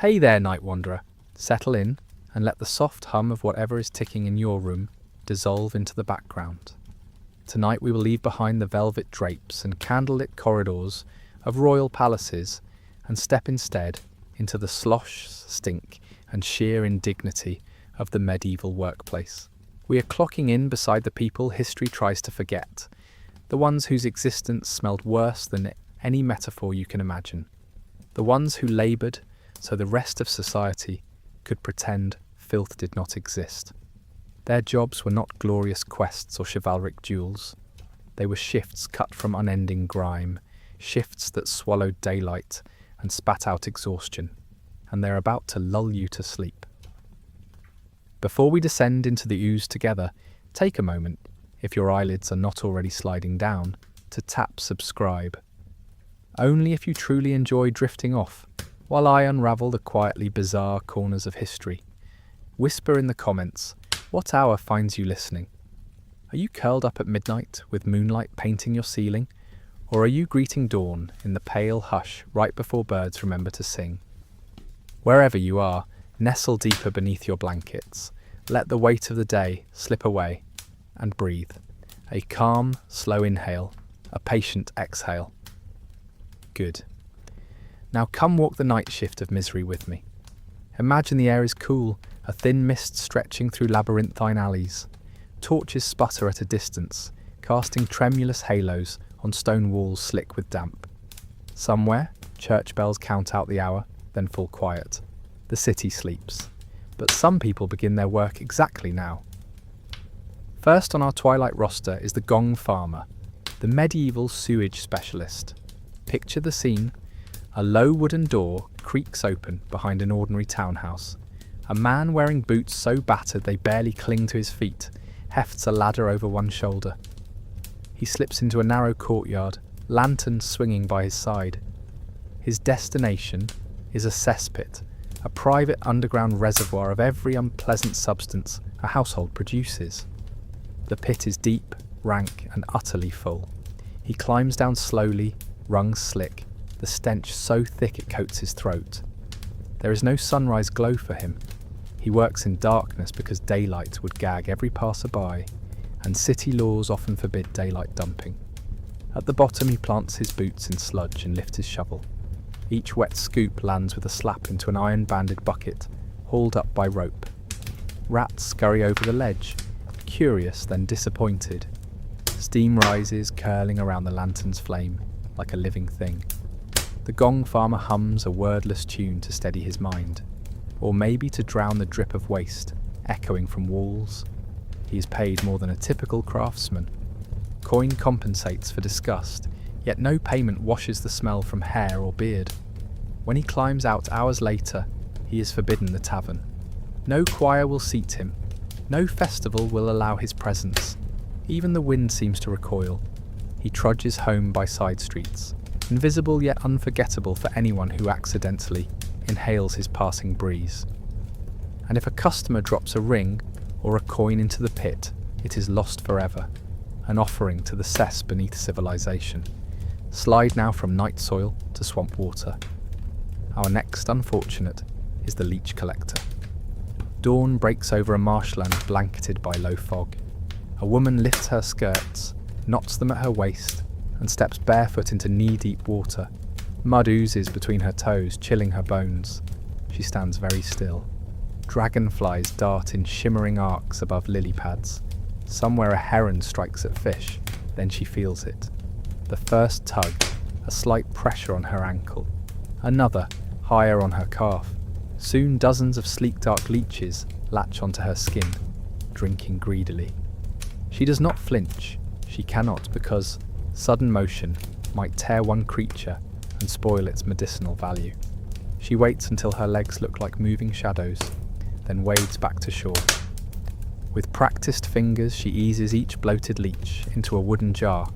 Hey there, Night Wanderer. Settle in and let the soft hum of whatever is ticking in your room dissolve into the background. Tonight we will leave behind the velvet drapes and candlelit corridors of royal palaces and step instead into the slosh, stink, and sheer indignity of the medieval workplace. We are clocking in beside the people history tries to forget, the ones whose existence smelled worse than any metaphor you can imagine, the ones who laboured so the rest of society could pretend filth did not exist. Their jobs were not glorious quests or chivalric duels. They were shifts cut from unending grime, shifts that swallowed daylight and spat out exhaustion, and they're about to lull you to sleep. Before we descend into the ooze together, take a moment, if your eyelids are not already sliding down, to tap subscribe. Only if you truly enjoy drifting off, while I unravel the quietly bizarre corners of history. Whisper in the comments, what hour finds you listening? Are you curled up at midnight with moonlight painting your ceiling? Or are you greeting dawn in the pale hush right before birds remember to sing? Wherever you are, nestle deeper beneath your blankets. Let the weight of the day slip away and breathe. A calm, slow inhale, a patient exhale. Good. Now come walk the night shift of misery with me. Imagine the air is cool, a thin mist stretching through labyrinthine alleys. Torches sputter at a distance, casting tremulous halos on stone walls slick with damp. Somewhere, church bells count out the hour, then fall quiet. The city sleeps. But some people begin their work exactly now. First on our twilight roster is the Gong farmer, the medieval sewage specialist. Picture the scene. A low wooden door creaks open behind an ordinary townhouse. A man wearing boots so battered they barely cling to his feet hefts a ladder over one shoulder. He slips into a narrow courtyard, lantern swinging by his side. His destination is a cesspit, a private underground reservoir of every unpleasant substance a household produces. The pit is deep, rank, and utterly full. He climbs down slowly, rungs slick, the stench so thick it coats his throat. There is no sunrise glow for him. He works in darkness because daylight would gag every passerby, and city laws often forbid daylight dumping. At the bottom he plants his boots in sludge and lifts his shovel. Each wet scoop lands with a slap into an iron-banded bucket, hauled up by rope. Rats scurry over the ledge, curious then disappointed. Steam rises, curling around the lantern's flame, like a living thing. The Gong farmer hums a wordless tune to steady his mind, or maybe to drown the drip of waste, echoing from walls. He is paid more than a typical craftsman. Coin compensates for disgust, yet no payment washes the smell from hair or beard. When he climbs out hours later, he is forbidden the tavern. No choir will seat him. No festival will allow his presence. Even the wind seems to recoil. He trudges home by side streets, invisible yet unforgettable for anyone who accidentally inhales his passing breeze. And if a customer drops a ring or a coin into the pit, it is lost forever, an offering to the cess beneath civilization. Slide now from night soil to swamp water. Our next unfortunate is the Leech collector. Dawn breaks over a marshland blanketed by low fog. A woman lifts her skirts, knots them at her waist, and steps barefoot into knee-deep water. Mud oozes between her toes, chilling her bones. She stands very still. Dragonflies dart in shimmering arcs above lily pads. Somewhere a heron strikes at fish, then she feels it. The first tug, a slight pressure on her ankle. Another, higher on her calf. Soon dozens of sleek dark leeches latch onto her skin, drinking greedily. She does not flinch. She cannot because sudden motion might tear one creature and spoil its medicinal value. She waits until her legs look like moving shadows, then wades back to shore. With practiced fingers she eases each bloated leech into a wooden jar.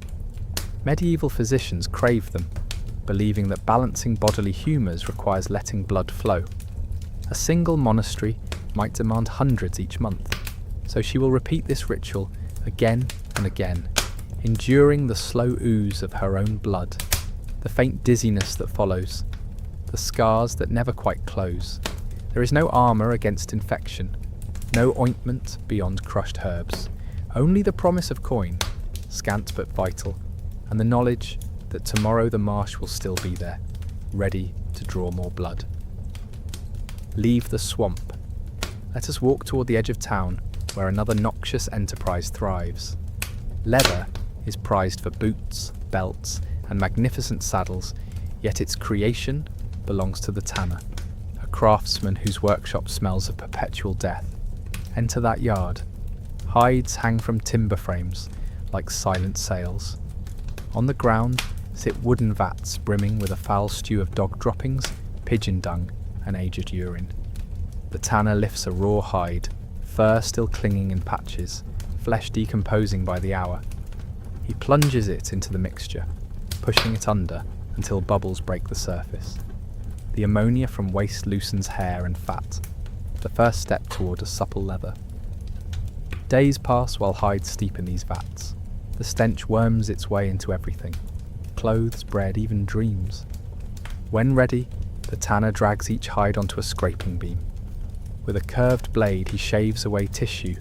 Medieval physicians crave them, believing that balancing bodily humours requires letting blood flow. A single monastery might demand hundreds each month, so she will repeat this ritual again and again, enduring the slow ooze of her own blood, the faint dizziness that follows, the scars that never quite close. There is no armour against infection, no ointment beyond crushed herbs, only the promise of coin, scant but vital, and the knowledge that tomorrow the marsh will still be there, ready to draw more blood. Leave the swamp. Let us walk toward the edge of town, where another noxious enterprise thrives. Leather is prized for boots, belts, and magnificent saddles, yet its creation belongs to the tanner, a craftsman whose workshop smells of perpetual death. Enter that yard. Hides hang from timber frames like silent sails. On the ground sit wooden vats brimming with a foul stew of dog droppings, pigeon dung, and aged urine. The tanner lifts a raw hide, fur still clinging in patches, flesh decomposing by the hour. He plunges it into the mixture, pushing it under until bubbles break the surface. The ammonia from waste loosens hair and fat, the first step toward a supple leather. Days pass while hides steep in these vats. The stench worms its way into everything. Clothes, bread, even dreams. When ready, the tanner drags each hide onto a scraping beam. With a curved blade, he shaves away tissue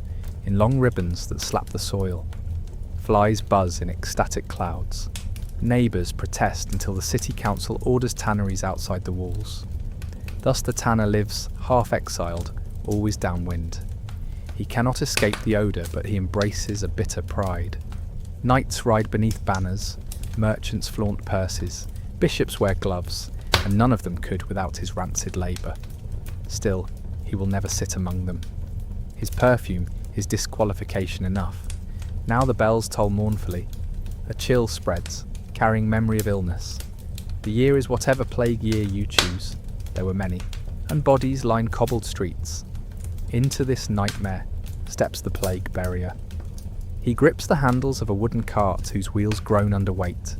in long ribbons that slap the soil. Flies buzz in ecstatic clouds. Neighbours protest until the city council orders tanneries outside the walls. Thus the tanner lives, half exiled, always downwind. He cannot escape the odour, but he embraces a bitter pride. Knights ride beneath banners, merchants flaunt purses, bishops wear gloves, and none of them could without his rancid labour. Still, he will never sit among them. His perfume is disqualification enough. Now the bells toll mournfully. A chill spreads, carrying memory of illness. The year is whatever plague year you choose. There were many, and bodies line cobbled streets. Into this nightmare steps the plague barrier. He grips the handles of a wooden cart whose wheels groan under weight.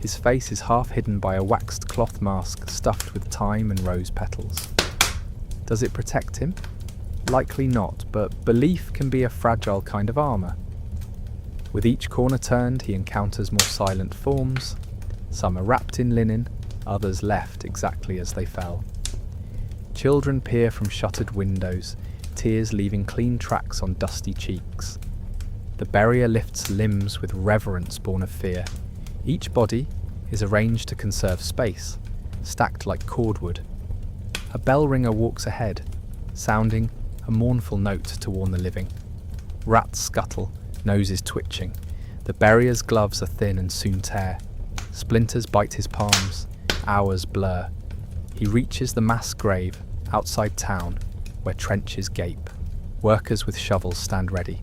His face is half hidden by a waxed cloth mask stuffed with thyme and rose petals. Does it protect him? Likely not, but belief can be a fragile kind of armour. With each corner turned, he encounters more silent forms. Some are wrapped in linen, others left exactly as they fell. Children peer from shuttered windows, tears leaving clean tracks on dusty cheeks. The barrier lifts limbs with reverence born of fear. Each body is arranged to conserve space, stacked like cordwood. A bell ringer walks ahead, sounding a mournful note to warn the living. Rats scuttle, noses twitching. The barrier's gloves are thin and soon tear. Splinters bite his palms, hours blur. He reaches the mass grave outside town, where trenches gape. Workers with shovels stand ready.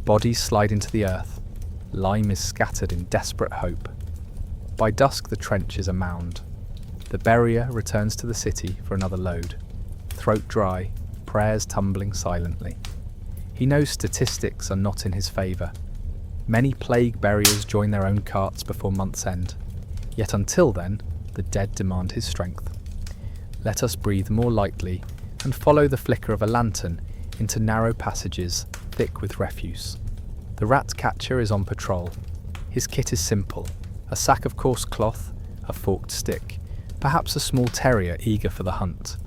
Bodies slide into the earth. Lime is scattered in desperate hope. By dusk the trench is a mound. The barrier returns to the city for another load. Throat dry, prayers tumbling silently. He knows statistics are not in his favour. Many plague buriers join their own carts before month's end. Yet until then, the dead demand his strength. Let us breathe more lightly and follow the flicker of a lantern into narrow passages thick with refuse. The rat catcher is on patrol. His kit is simple: a sack of coarse cloth, a forked stick, perhaps a small terrier eager for the hunt.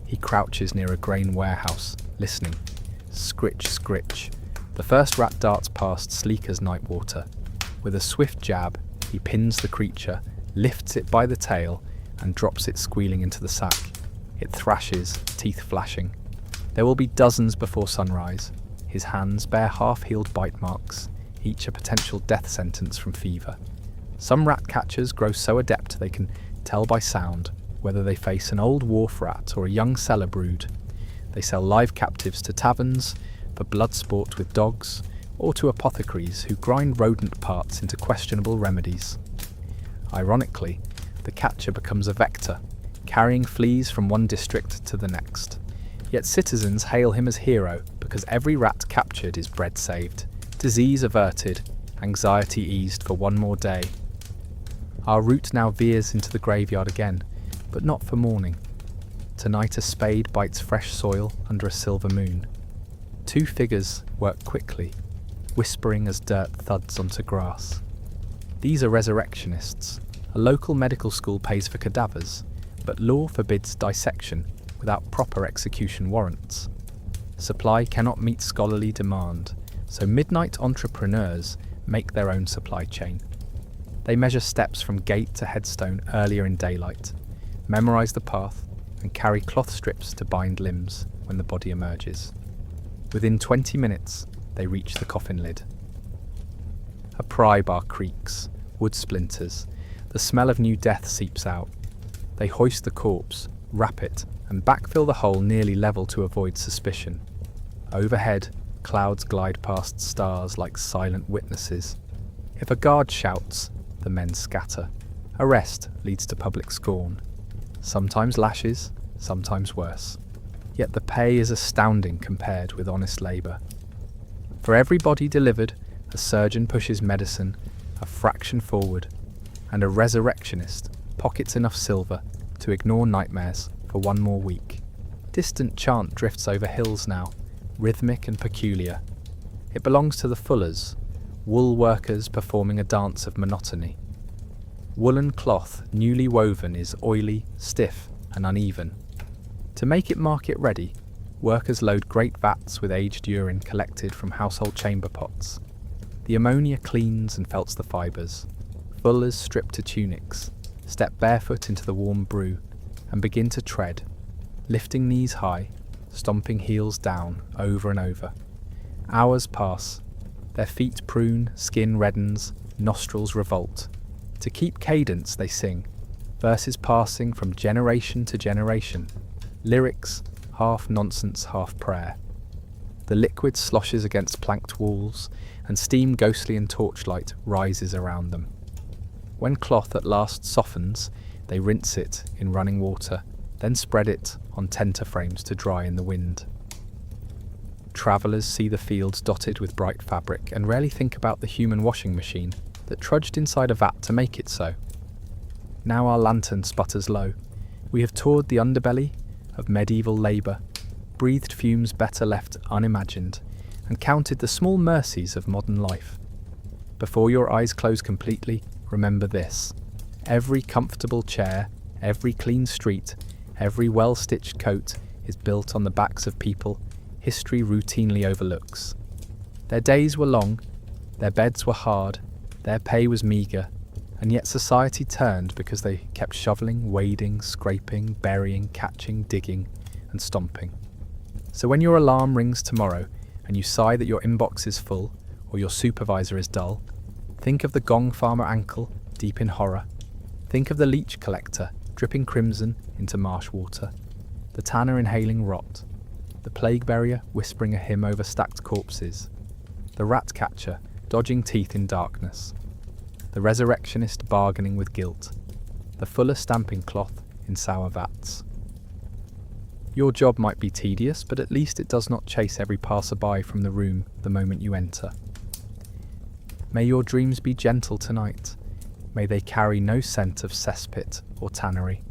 He crouches near a grain warehouse, listening. Scritch, scritch. The first rat darts past sleek as night water. With a swift jab, he pins the creature, lifts it by the tail, and drops it squealing into the sack. It thrashes, teeth flashing. There will be dozens before sunrise. His hands bear half-healed bite marks, each a potential death sentence from fever. Some rat catchers grow so adept they can tell by sound whether they face an old wharf rat or a young cellar brood. They sell live captives to taverns, for blood sport with dogs, or to apothecaries who grind rodent parts into questionable remedies. Ironically, the catcher becomes a vector, carrying fleas from one district to the next. Yet citizens hail him as hero because every rat captured is bread saved, disease averted, anxiety eased for one more day. Our route now veers into the graveyard again, but not for mourning. Tonight a spade bites fresh soil under a silver moon. Two figures work quickly, whispering as dirt thuds onto grass. These are Resurrectionists. A local medical school pays for cadavers, but law forbids dissection without proper execution warrants. Supply cannot meet scholarly demand, so midnight entrepreneurs make their own supply chain. They measure steps from gate to headstone earlier in daylight, memorize the path, and carry cloth strips to bind limbs when the body emerges. Within 20 minutes, they reach the coffin lid. A pry bar creaks, wood splinters, the smell of new death seeps out. They hoist the corpse, wrap it, and backfill the hole nearly level to avoid suspicion. Overhead, clouds glide past stars like silent witnesses. If a guard shouts, the men scatter. Arrest leads to public scorn. Sometimes lashes, sometimes worse. Yet the pay is astounding compared with honest labour. For every body delivered, a surgeon pushes medicine a fraction forward, and a resurrectionist pockets enough silver to ignore nightmares for one more week. Distant chant drifts over hills now, rhythmic and peculiar. It belongs to the fullers, wool workers performing a dance of monotony. Woolen cloth newly woven is oily, stiff and uneven. To make it market ready, workers load great vats with aged urine collected from household chamber pots. The ammonia cleans and felts the fibres. Fullers strip to tunics, step barefoot into the warm brew, and begin to tread, lifting knees high, stomping heels down over and over. Hours pass. Their feet prune, skin reddens, nostrils revolt. To keep cadence they sing, verses passing from generation to generation, lyrics, half nonsense, half prayer. The liquid sloshes against planked walls, and steam ghostly in torchlight rises around them. When cloth at last softens, they rinse it in running water, then spread it on tenter frames to dry in the wind. Travellers see the fields dotted with bright fabric and rarely think about the human washing machine that trudged inside a vat to make it so. Now our lantern sputters low. We have toured the underbelly of medieval labour, breathed fumes better left unimagined, and counted the small mercies of modern life. Before your eyes close completely, remember this. Every comfortable chair, every clean street, every well-stitched coat is built on the backs of people history routinely overlooks. Their days were long, their beds were hard, their pay was meagre, and yet society turned because they kept shoveling, wading, scraping, burying, catching, digging, and stomping. So when your alarm rings tomorrow and you sigh that your inbox is full or your supervisor is dull, think of the Gong farmer ankle deep in horror. Think of the Leech collector dripping crimson into marsh water, the tanner inhaling rot, the plague barrier whispering a hymn over stacked corpses, the rat catcher dodging teeth in darkness, the resurrectionist bargaining with guilt, the fuller stamping cloth in sour vats. Your job might be tedious, but at least it does not chase every passerby from the room the moment you enter. May your dreams be gentle tonight. May they carry no scent of cesspit or tannery,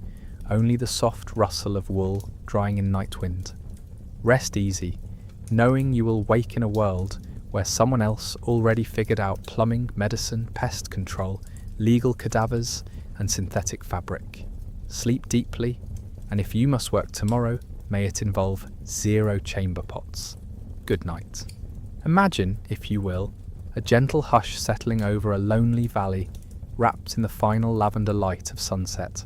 only the soft rustle of wool drying in night wind. Rest easy, knowing you will wake in a world where someone else already figured out plumbing, medicine, pest control, legal cadavers, and synthetic fabric. Sleep deeply, and if you must work tomorrow, may it involve 0 chamber pots. Good night. Imagine, if you will, a gentle hush settling over a lonely valley, wrapped in the final lavender light of sunset.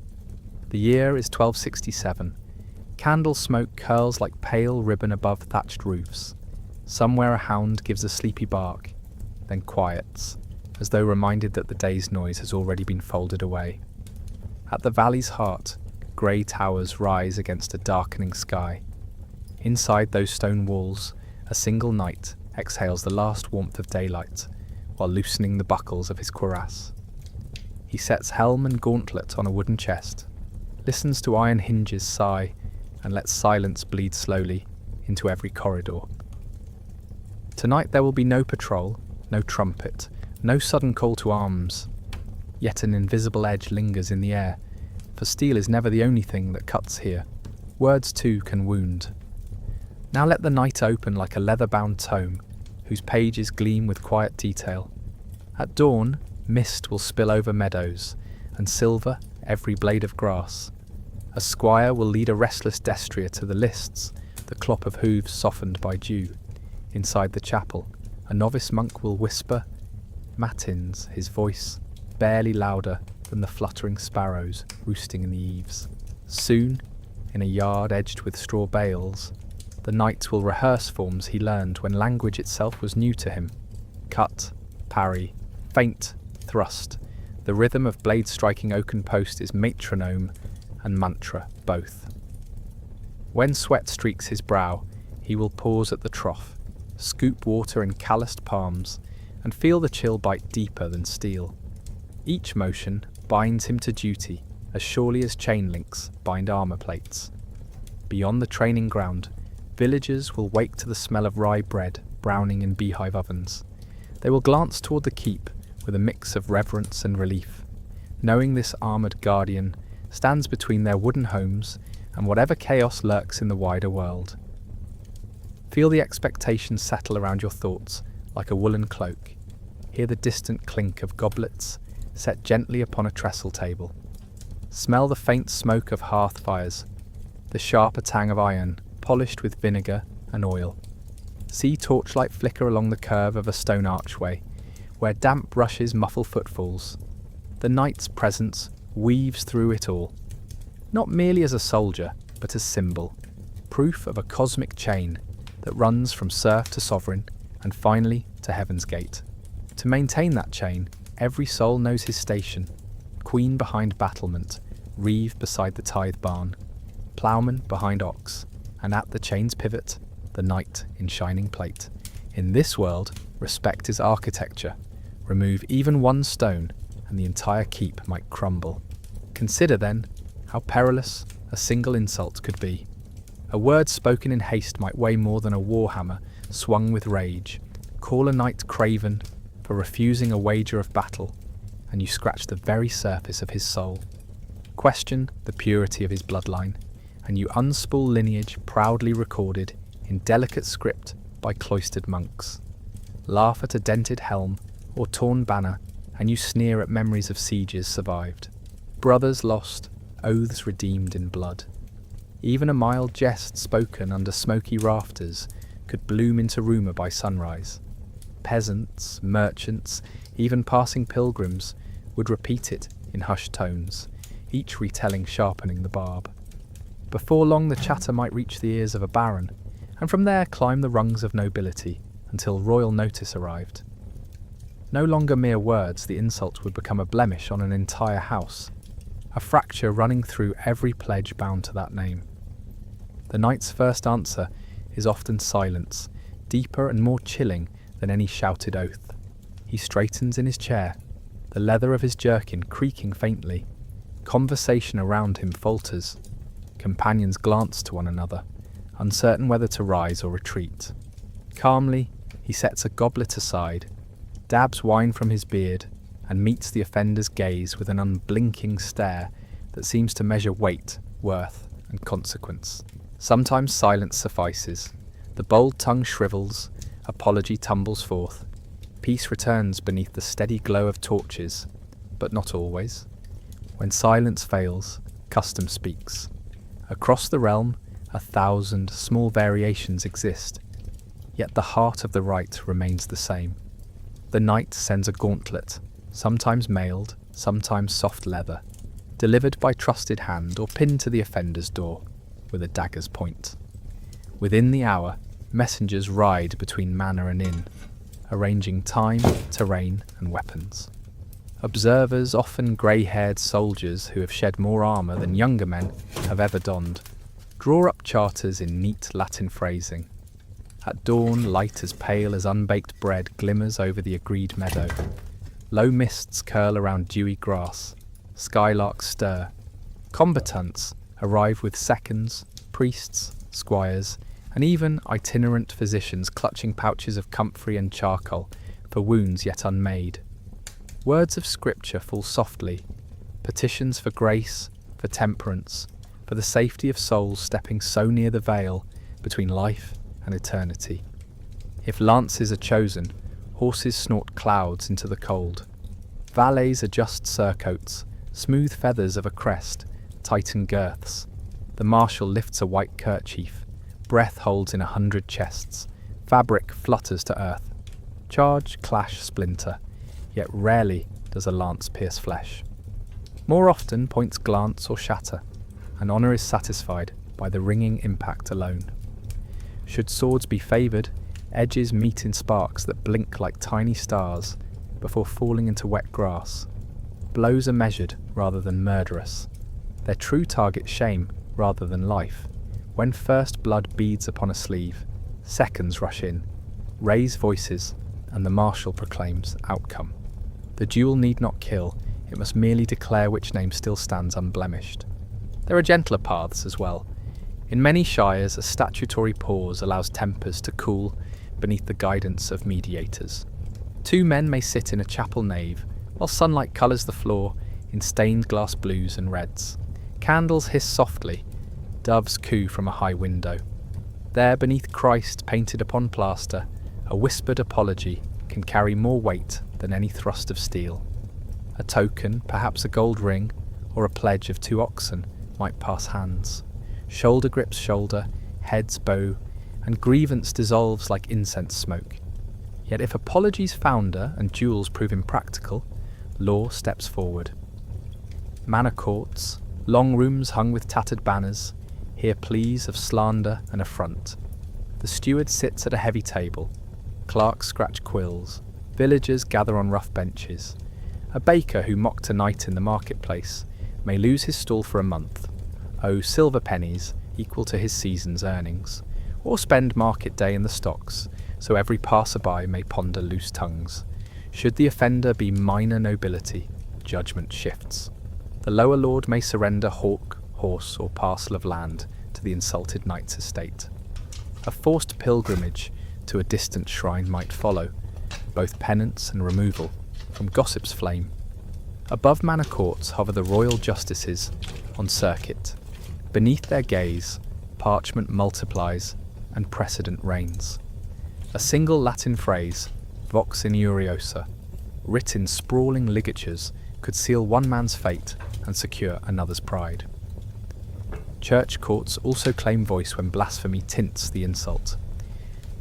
The year is 1267. Candle smoke curls like pale ribbon above thatched roofs. Somewhere a hound gives a sleepy bark, then quiets, as though reminded that the day's noise has already been folded away. At the valley's heart, grey towers rise against a darkening sky. Inside those stone walls, a single knight exhales the last warmth of daylight, while loosening the buckles of his cuirass. He sets helm and gauntlet on a wooden chest, listens to iron hinges sigh, and lets silence bleed slowly into every corridor. Tonight there will be no patrol, no trumpet, no sudden call to arms. Yet an invisible edge lingers in the air, for steel is never the only thing that cuts here. Words too can wound. Now let the night open like a leather-bound tome, whose pages gleam with quiet detail. At dawn, mist will spill over meadows, and silver every blade of grass. A squire will lead a restless destrier to the lists, the clop of hooves softened by dew. Inside the chapel, a novice monk will whisper matins, his voice barely louder than the fluttering sparrows roosting in the eaves. Soon, in a yard edged with straw bales, the knight will rehearse forms he learned when language itself was new to him. Cut, parry, feint, thrust. The rhythm of blade striking oaken post is metronome and mantra both. When sweat streaks his brow, he will pause at the trough, scoop water in calloused palms, and feel the chill bite deeper than steel. Each motion binds him to duty as surely as chain links bind armour plates. Beyond the training ground, villagers will wake to the smell of rye bread browning in beehive ovens. They will glance toward the keep with a mix of reverence and relief, knowing this armoured guardian stands between their wooden homes and whatever chaos lurks in the wider world. Feel the expectation settle around your thoughts like a woolen cloak. Hear the distant clink of goblets set gently upon a trestle table. Smell the faint smoke of hearth fires, the sharper tang of iron polished with vinegar and oil. See torchlight flicker along the curve of a stone archway, where damp brushes muffle footfalls. The knight's presence weaves through it all, not merely as a soldier, but as symbol, proof of a cosmic chain that runs from serf to sovereign and finally to heaven's gate. To maintain that chain, every soul knows his station: queen behind battlement, reeve beside the tithe barn, ploughman behind ox, and at the chain's pivot, the knight in shining plate. In this world, respect is architecture. Remove even one stone, and the entire keep might crumble. Consider, then, how perilous a single insult could be. A word spoken in haste might weigh more than a warhammer swung with rage. Call a knight craven for refusing a wager of battle, and you scratch the very surface of his soul. Question the purity of his bloodline, and you unspool lineage proudly recorded in delicate script by cloistered monks. Laugh at a dented helm or torn banner, and you sneer at memories of sieges survived, brothers lost, oaths redeemed in blood. Even a mild jest spoken under smoky rafters could bloom into rumour by sunrise. Peasants, merchants, even passing pilgrims would repeat it in hushed tones, each retelling sharpening the barb. Before long the chatter might reach the ears of a baron, and from there climb the rungs of nobility until royal notice arrived. No longer mere words, the insult would become a blemish on an entire house, a fracture running through every pledge bound to that name. The knight's first answer is often silence, deeper and more chilling than any shouted oath. He straightens in his chair, the leather of his jerkin creaking faintly. Conversation around him falters. Companions glance to one another, uncertain whether to rise or retreat. Calmly, he sets a goblet aside, dabs wine from his beard, and meets the offender's gaze with an unblinking stare that seems to measure weight, worth, and consequence. Sometimes silence suffices. The bold tongue shrivels, apology tumbles forth. Peace returns beneath the steady glow of torches, but not always. When silence fails, custom speaks. Across the realm, 1,000 small variations exist, yet the heart of the rite remains the same. The knight sends a gauntlet, sometimes mailed, sometimes soft leather, delivered by trusted hand or pinned to the offender's door with a dagger's point. Within the hour, messengers ride between manor and inn, arranging time, terrain, and weapons. Observers, often grey-haired soldiers who have shed more armour than younger men have ever donned, draw up charters in neat Latin phrasing. At dawn, light as pale as unbaked bread glimmers over the agreed meadow. Low mists curl around dewy grass. Skylarks stir. Combatants arrive with seconds, priests, squires, and even itinerant physicians clutching pouches of comfrey and charcoal for wounds yet unmade. Words of scripture fall softly, petitions for grace, for temperance, for the safety of souls stepping so near the veil between life and eternity. If lances are chosen, horses snort clouds into the cold. Valets adjust surcoats, smooth feathers of a crest tighten girths. The marshal lifts a white kerchief. Breath holds in 100 chests. Fabric flutters to earth. Charge, clash, splinter. Yet rarely does a lance pierce flesh. More often points glance or shatter, and honour is satisfied by the ringing impact alone. Should swords be favoured, edges meet in sparks that blink like tiny stars before falling into wet grass. Blows are measured rather than murderous. Their true target shame rather than life. When first blood beads upon a sleeve, seconds rush in, raise voices, and the marshal proclaims outcome. The duel need not kill, it must merely declare which name still stands unblemished. There are gentler paths as well. In many shires, a statutory pause allows tempers to cool beneath the guidance of mediators. 2 men may sit in a chapel nave, while sunlight colours the floor in stained glass blues and reds. Candles hiss softly, doves coo from a high window. There, beneath Christ painted upon plaster, a whispered apology can carry more weight than any thrust of steel. A token, perhaps a gold ring, or a pledge of 2 oxen, might pass hands. Shoulder grips shoulder, heads bow, and grievance dissolves like incense smoke. Yet if apologies founder and duels prove impractical, law steps forward. Manor courts, long rooms hung with tattered banners, hear pleas of slander and affront. The steward sits at a heavy table. Clerks scratch quills. Villagers gather on rough benches. A baker who mocked a knight in the marketplace may lose his stall for a month, owe silver pennies equal to his season's earnings, or spend market day in the stocks, so every passer-by may ponder loose tongues. Should the offender be minor nobility, judgment shifts. The lower lord may surrender hawk, horse, or parcel of land to the insulted knight's estate. A forced pilgrimage to a distant shrine might follow, both penance and removal from gossip's flame. Above manor courts hover the royal justices on circuit. Beneath their gaze, parchment multiplies and precedent reigns. A single Latin phrase, vox injuriosa, writ in sprawling ligatures, could seal one man's fate and secure another's pride. Church courts also claim voice when blasphemy tints the insult.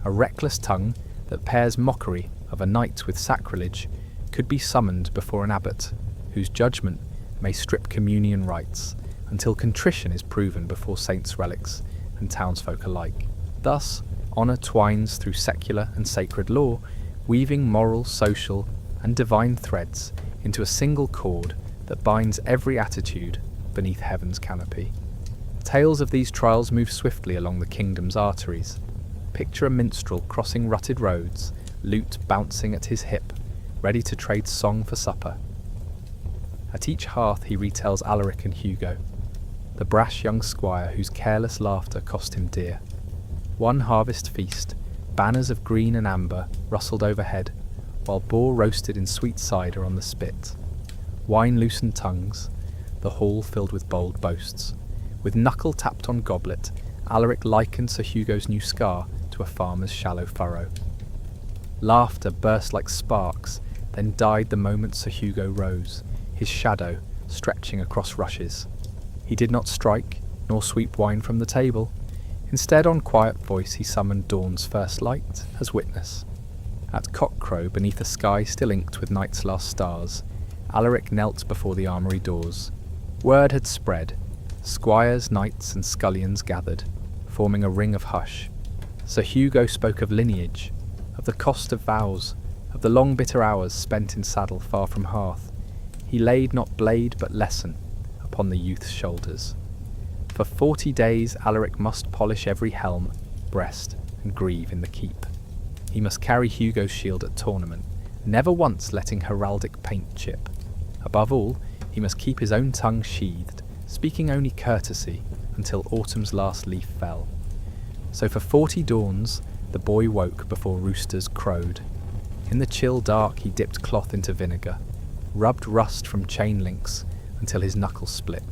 A reckless tongue that pairs mockery of a knight with sacrilege could be summoned before an abbot, whose judgment may strip communion rites until contrition is proven before saints' relics and townsfolk alike. Thus, honour twines through secular and sacred law, weaving moral, social, and divine threads into a single cord that binds every attitude beneath heaven's canopy. Tales of these trials move swiftly along the kingdom's arteries. Picture a minstrel crossing rutted roads, lute bouncing at his hip, ready to trade song for supper. At each hearth he retells Alaric and Hugo, the brash young squire whose careless laughter cost him dear. One harvest feast, banners of green and amber rustled overhead, while boar roasted in sweet cider on the spit. Wine loosened tongues, the hall filled with bold boasts. With knuckle tapped on goblet, Alaric likened Sir Hugo's new scar to a farmer's shallow furrow. Laughter burst like sparks, then died the moment Sir Hugo rose, his shadow stretching across rushes. He did not strike, nor sweep wine from the table. Instead, on quiet voice he summoned dawn's first light as witness. At cockcrow, beneath a sky still inked with night's last stars, Alaric knelt before the armoury doors. Word had spread. Squires, knights, and scullions gathered, forming a ring of hush. Sir Hugo spoke of lineage, of the cost of vows, of the long bitter hours spent in saddle far from hearth. He laid not blade but lesson upon the youth's shoulders. For 40 days Alaric must polish every helm, breast, and greave in the keep. He must carry Hugo's shield at tournament, never once letting heraldic paint chip. Above all, he must keep his own tongue sheathed, speaking only courtesy until autumn's last leaf fell. So for 40 dawns, the boy woke before roosters crowed. In the chill dark he dipped cloth into vinegar, rubbed rust from chain links until his knuckles split.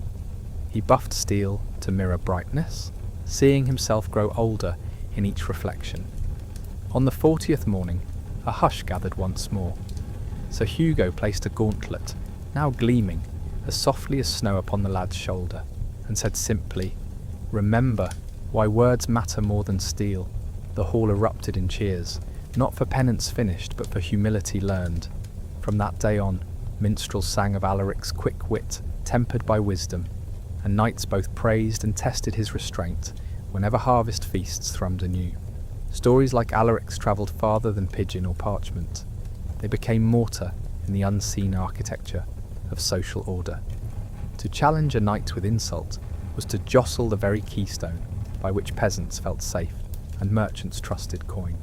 He buffed steel to mirror brightness, seeing himself grow older in each reflection. On the 40th morning, a hush gathered once more. Sir Hugo placed a gauntlet, now gleaming, as softly as snow upon the lad's shoulder. and said simply, "Remember why words matter more than steel." The hall erupted in cheers, not for penance finished, but for humility learned. From that day on, minstrels sang of Alaric's quick wit, tempered by wisdom, and knights both praised and tested his restraint whenever harvest feasts thrummed anew. Stories like Alaric's travelled farther than pigeon or parchment. They became mortar in the unseen architecture of social order. To challenge a knight with insult was to jostle the very keystone by which peasants felt safe and merchants trusted coin.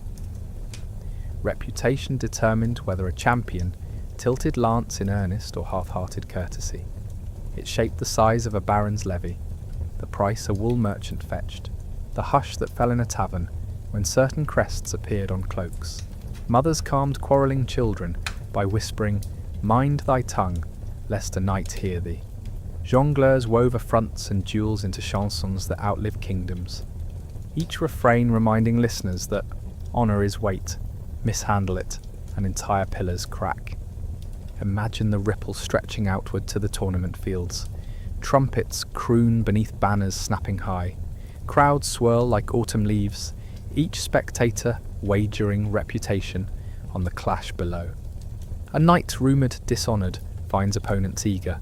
Reputation determined whether a champion tilted lance in earnest or half-hearted courtesy. It shaped the size of a baron's levy, the price a wool merchant fetched, the hush that fell in a tavern when certain crests appeared on cloaks. Mothers calmed quarrelling children by whispering, "Mind thy tongue, lest a knight hear thee." Jongleurs wove affronts and duels into chansons that outlive kingdoms, each refrain reminding listeners that honour is weight, mishandle it, and entire pillars crack. Imagine the ripple stretching outward to the tournament fields. Trumpets croon beneath banners snapping high. Crowds swirl like autumn leaves, each spectator wagering reputation on the clash below. A knight rumoured dishonoured finds opponents eager,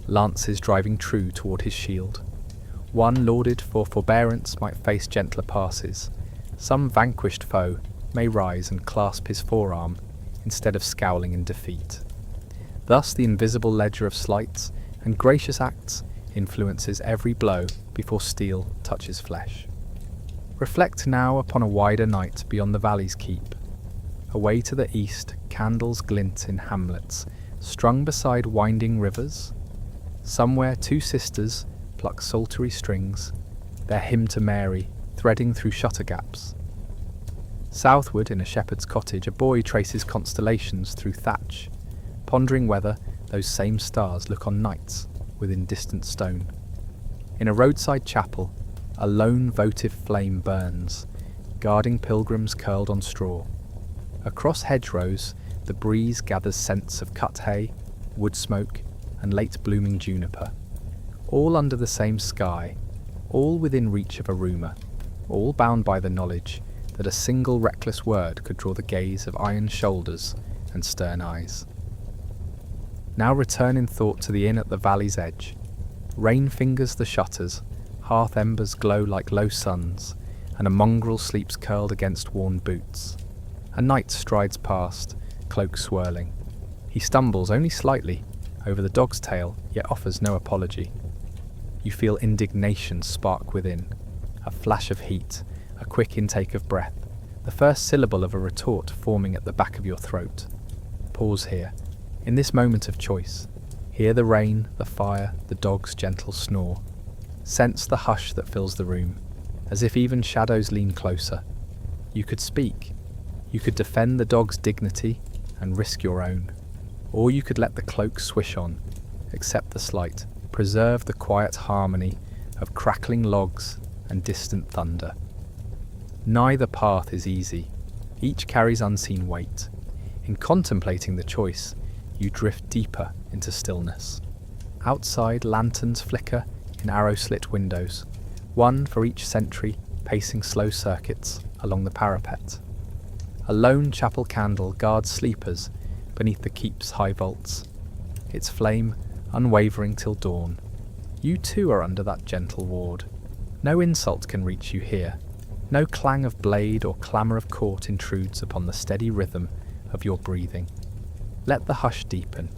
lances driving true toward his shield. One lauded for forbearance might face gentler passes. Some vanquished foe may rise and clasp his forearm instead of scowling in defeat. Thus the invisible ledger of slights and gracious acts influences every blow before steel touches flesh. Reflect now upon a wider night beyond the valley's keep. Away to the east, candles glint in hamlets, strung beside winding rivers. Somewhere two sisters pluck psaltery strings, their hymn to Mary threading through shutter gaps. Southward, in a shepherd's cottage, a boy traces constellations through thatch, pondering whether those same stars look on nights within distant stone. In a roadside chapel, a lone votive flame burns, guarding pilgrims curled on straw. Across hedgerows, the breeze gathers scents of cut hay, wood smoke, and late-blooming juniper. All under the same sky, all within reach of a rumour, all bound by the knowledge that a single reckless word could draw the gaze of iron shoulders and stern eyes. Now return in thought to the inn at the valley's edge. Rain fingers the shutters, hearth embers glow like low suns, and a mongrel sleeps curled against worn boots. A knight strides past, cloak swirling. He stumbles only slightly over the dog's tail, yet offers no apology. You feel indignation spark within, a flash of heat, a quick intake of breath, the first syllable of a retort forming at the back of your throat. Pause here, in this moment of choice. Hear the rain, the fire, the dog's gentle snore. Sense the hush that fills the room, as if even shadows lean closer. You could speak. You could defend the dog's dignity and risk your own. Or you could let the cloak swish on, accept the slight, preserve the quiet harmony of crackling logs and distant thunder. Neither path is easy. Each carries unseen weight. In contemplating the choice, you drift deeper into stillness. Outside, lanterns flicker in arrow-slit windows, one for each sentry pacing slow circuits along the parapet. A lone chapel candle guards sleepers beneath the keep's high vaults, its flame unwavering till dawn. You too are under that gentle ward. No insult can reach you here. No clang of blade or clamour of court intrudes upon the steady rhythm of your breathing. Let the hush deepen.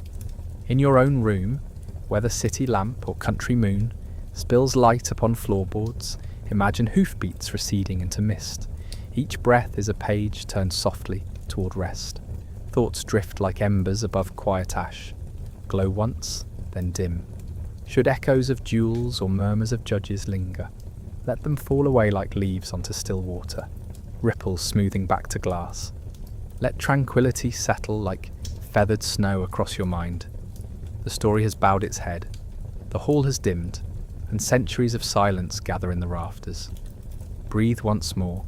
In your own room, whether city lamp or country moon spills light upon floorboards, imagine hoofbeats receding into mist. Each breath is a page turned softly toward rest. Thoughts drift like embers above quiet ash, glow once, then dim. Should echoes of duels or murmurs of judges linger, let them fall away like leaves onto still water, ripples smoothing back to glass. Let tranquility settle like feathered snow across your mind. The story has bowed its head, the hall has dimmed, and centuries of silence gather in the rafters. Breathe once more,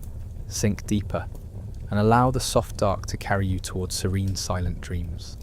sink deeper, and allow the soft dark to carry you towards serene, silent dreams.